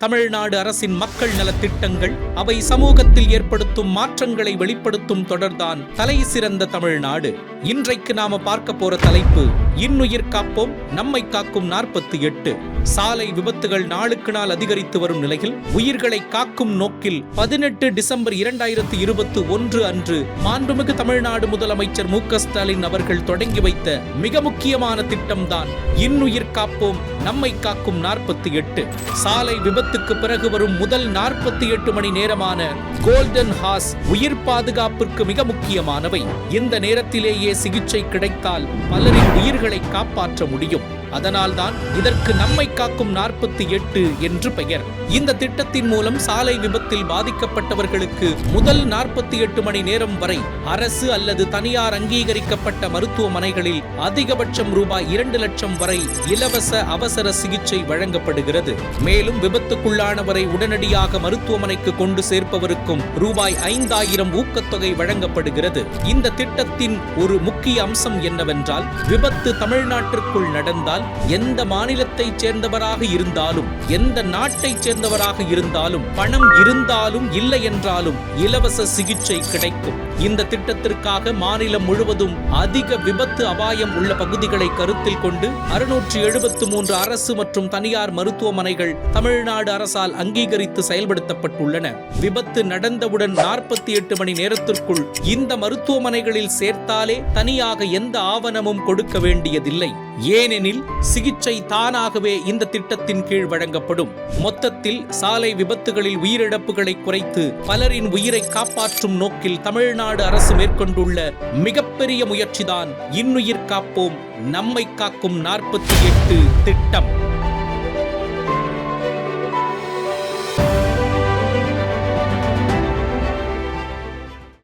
தமிழ்நாடு அரசின் மக்கள் நலத் திட்டங்கள் அவை சமூகத்தில் ஏற்படுத்தும் மாற்றங்களை வெளிப்படுத்தும் தொடர்தான் தலை சிறந்த தமிழ்நாடு. இன்றைக்கு நாம பார்க்க போற தலைப்பு இன்னுயிர் காப்போம் நம்மை காக்கும் 48. சாலை விபத்துகள் நாளுக்கு நாள் அதிகரித்து வரும் நிலையில் உயிர்களை காக்கும் நோக்கில் 18 டிசம்பர் 2021 அன்று மாண்புமிகு தமிழ்நாடு முதலமைச்சர் மு.க.ஸ்டாலின் அவர்கள் தொடங்கி வைத்த மிக முக்கியமான திட்டம்தான் இன்னுயிர் காப்போம் நம்மை காக்கும் 48. சாலை விபத்துக்கு பிறகு வரும் முதல் 48 மணி நேரமான கோல்டன் ஹார்ஸ் உயிர் பாதுகாப்பிற்கு மிக முக்கியமானவை. இந்த நேரத்திலேயே சிகிச்சை கிடைத்தால் பலரின் உயிர்களை காப்பாற்ற முடியும். அதனால்தான் இதற்கு நம்மை காக்கும் 48 என்று பெயர். இந்த திட்டத்தின் மூலம் சாலை விபத்தில் பாதிக்கப்பட்டவர்களுக்கு முதல் 48 மணி நேரம் வரை அரசு அல்லது தனியார் அங்கீகரிக்கப்பட்ட மருத்துவமனைகளில் அதிகபட்சம் ரூபாய் 2 லட்சம் வரை இலவச அவசர சிகிச்சை வழங்கப்படுகிறது. மேலும் விபத்துக்குள்ளானவரை உடனடியாக மருத்துவமனைக்கு கொண்டு சேர்ப்பவருக்கும் ரூபாய் 5000 ஊக்கத்தொகை வழங்கப்படுகிறது. இந்த திட்டத்தின் ஒரு முக்கிய அம்சம் என்னவென்றால், விபத்து தமிழ்நாட்டிற்குள் நடந்தால் எந்த மாநிலத்தைச் சேர்ந்தவராக இருந்தாலும் எந்த நாட்டைச் சேர்ந்தவராக இருந்தாலும் பணம் இருந்தாலும் இல்லை என்றாலும் இலவச சிகிச்சை கிடைக்கும். இந்த திட்டத்திற்காக மாநிலம் முழுவதும் அதிக விபத்து அபாயம் உள்ள பகுதிகளை கருத்தில் கொண்டு 673 அரசு மற்றும் தனியார் மருத்துவமனைகள் தமிழ்நாடு அரசால் அங்கீகரித்து செயல்படுத்தப்பட்டுள்ளன. விபத்து நடந்தவுடன் 48 மணி நேரத்திற்குள் இந்த மருத்துவமனைகளில் சேர்த்தாலே தனியாக எந்த ஆவணமும் கொடுக்க வேண்டியதில்லை. ஏனெனில் சிகிச்சை தானாகவே இந்த திட்டத்தின் கீழ் வழங்கப்படும். மொத்தத்தில் சாலை விபத்துகளில் உயிரிழப்புகளை குறைத்து பலரின் உயிரை காப்பாற்றும் நோக்கில் தமிழ்நாடு அரசு மேற்கொண்டுள்ள மிகப்பெரிய முயற்சிதான் இன்னுயிர் காப்போம் நம்மை காக்கும் 48 திட்டம்.